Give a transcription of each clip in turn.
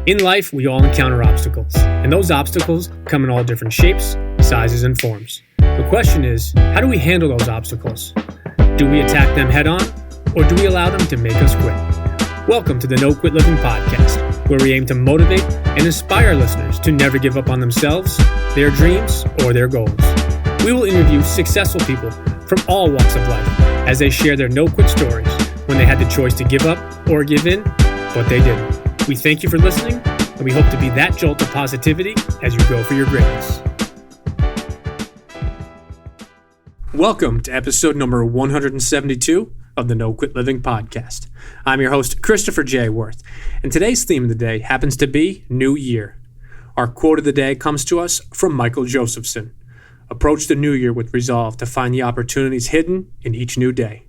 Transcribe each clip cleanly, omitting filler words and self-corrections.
In life, we all encounter obstacles, and those obstacles come in all different shapes, sizes, and forms. The question is, how do we handle those obstacles? Do we attack them head on, or do we allow them to make us quit? Welcome to the No Quit Living podcast, where we aim to motivate and inspire listeners to never give up on themselves, their dreams, or their goals. We will interview successful people from all walks of life as they share their no-quit stories when they had the choice to give up or give in, but they didn't. We thank you for listening, and we hope to be that jolt of positivity as you go for your greatness. Welcome to episode number 172 of the No Quit Living podcast. I'm your host, Christopher J. Worth, and today's theme of the day happens to be New Year. Our quote of the day comes to us from Michael Josephson. Approach the new year with resolve to find the opportunities hidden in each new day.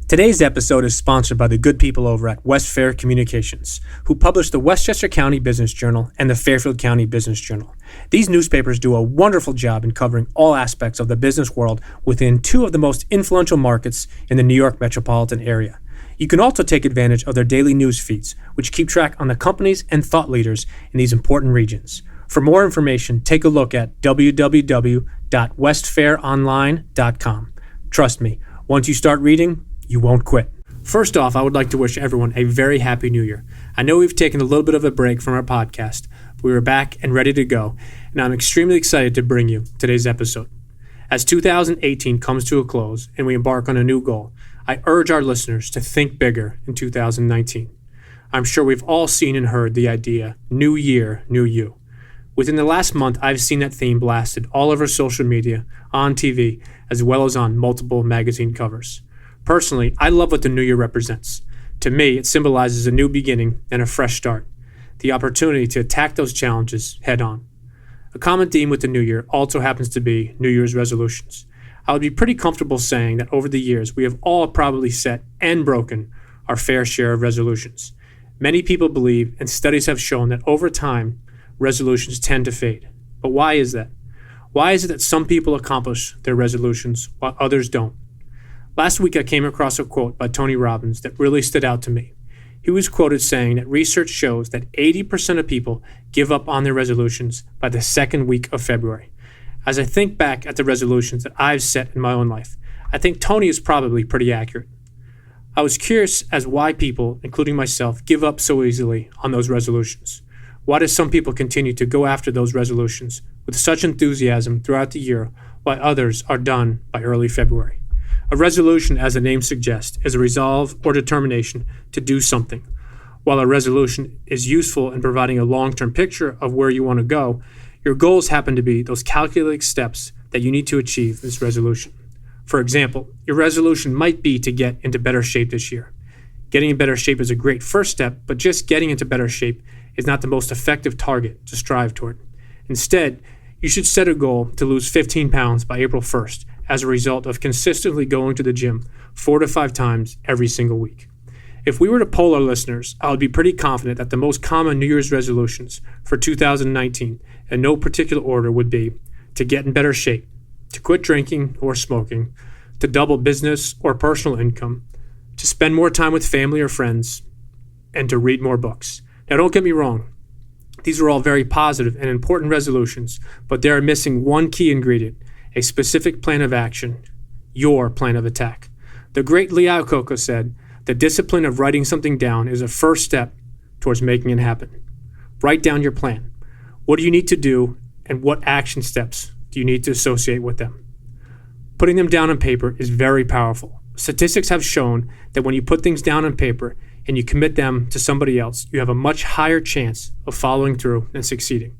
Today's episode is sponsored by the good people over at West Fair Communications, who publish the Westchester County Business Journal and the Fairfield County Business Journal. These newspapers do a wonderful job in covering all aspects of the business world within two of the most influential markets in the New York metropolitan area. You can also take advantage of their daily news feeds, which keep track on the companies and thought leaders in these important regions. For more information, take a look at www.westfaironline.com. Trust me, once you start reading, you won't quit. First off, I would like to wish everyone a very happy new year. I know we've taken a little bit of a break from our podcast, but we are back and ready to go, and I'm extremely excited to bring you today's episode. As 2018 comes to a close and we embark on a new goal, I urge our listeners to think bigger in 2019. I'm sure we've all seen and heard the idea, new year, new you. Within the last month, I've seen that theme blasted all over social media, on TV, as well as on multiple magazine covers. Personally, I love what the new year represents. To me, it symbolizes a new beginning and a fresh start, the opportunity to attack those challenges head on. A common theme with the new year also happens to be New Year's resolutions. I would be pretty comfortable saying that over the years, we have all probably set and broken our fair share of resolutions. Many people believe, and studies have shown, that over time, resolutions tend to fade. But why is that? Why is it that some people accomplish their resolutions while others don't? Last week, I came across a quote by Tony Robbins that really stood out to me. He was quoted saying that research shows that 80% of people give up on their resolutions by the second week of February. As I think back at the resolutions that I've set in my own life, I think Tony is probably pretty accurate. I was curious as why people, including myself, give up so easily on those resolutions. Why do some people continue to go after those resolutions with such enthusiasm throughout the year while others are done by early February? A resolution, as the name suggests, is a resolve or determination to do something. While a resolution is useful in providing a long-term picture of where you want to go, your goals happen to be those calculated steps that you need to achieve this resolution. For example, your resolution might be to get into better shape this year. Getting in better shape is a great first step, but just getting into better shape is not the most effective target to strive toward. Instead, you should set a goal to lose 15 pounds by April 1st as a result of consistently going to the gym 4 to 5 times every single week. If we were to poll our listeners, I would be pretty confident that the most common New Year's resolutions for 2019, in no particular order, would be to get in better shape, to quit drinking or smoking, to double business or personal income, to spend more time with family or friends, and to read more books. Now, don't get me wrong. These are all very positive and important resolutions, but they are missing one key ingredient: a specific plan of action, your plan of attack. The great Lee Iacocca said, "The discipline of writing something down is a first step towards making it happen." Write down your plan. What do you need to do, and what action steps do you need to associate with them? Putting them down on paper is very powerful. Statistics have shown that when you put things down on paper and you commit them to somebody else, you have a much higher chance of following through and succeeding.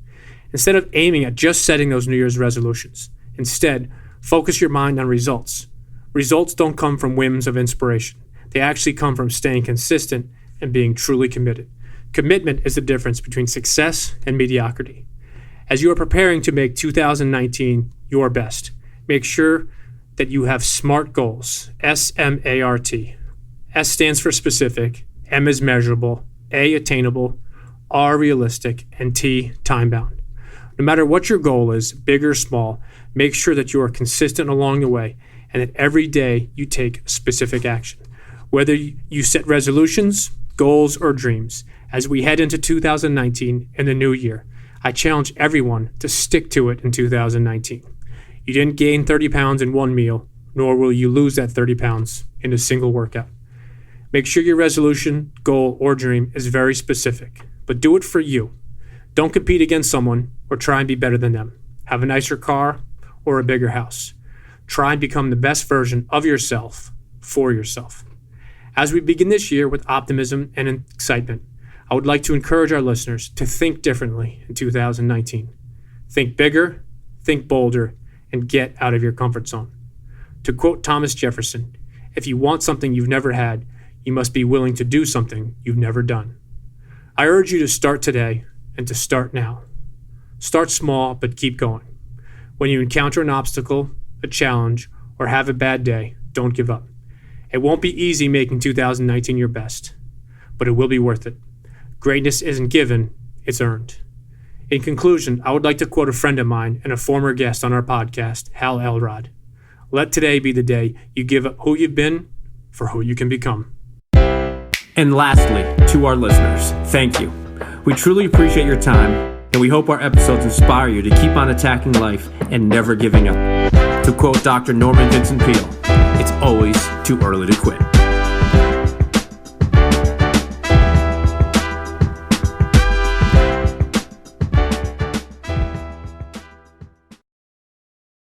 Instead of aiming at just setting those New Year's resolutions, instead, focus your mind on results. Results don't come from whims of inspiration. They actually come from staying consistent and being truly committed. Commitment is the difference between success and mediocrity. As you are preparing to make 2019 your best, make sure that you have SMART goals, S-M-A-R-T. S stands for specific, M is measurable, A attainable, R realistic, and T time-bound. No matter what your goal is, big or small, make sure that you are consistent along the way and that every day you take specific action. Whether you set resolutions, goals, or dreams, as we head into 2019 and the new year, I challenge everyone to stick to it in 2019. You didn't gain 30 pounds in one meal, nor will you lose that 30 pounds in a single workout. Make sure your resolution, goal, or dream is very specific, but do it for you. Don't compete against someone or try and be better than them. Have a nicer car or a bigger house. Try and become the best version of yourself for yourself. As we begin this year with optimism and excitement, I would like to encourage our listeners to think differently in 2019. Think bigger, think bolder, and get out of your comfort zone. To quote Thomas Jefferson, if you want something you've never had, you must be willing to do something you've never done. I urge you to start today and to start now. Start small, but keep going. When you encounter an obstacle, a challenge, or have a bad day, don't give up. It won't be easy making 2019 your best, but it will be worth it. Greatness isn't given, it's earned. In conclusion, I would like to quote a friend of mine and a former guest on our podcast, Hal Elrod. Let today be the day you give up who you've been for who you can become. And lastly, to our listeners, thank you. We truly appreciate your time, and we hope our episodes inspire you to keep on attacking life and never giving up. To quote Dr. Norman Vincent Peale, it's always too early to quit.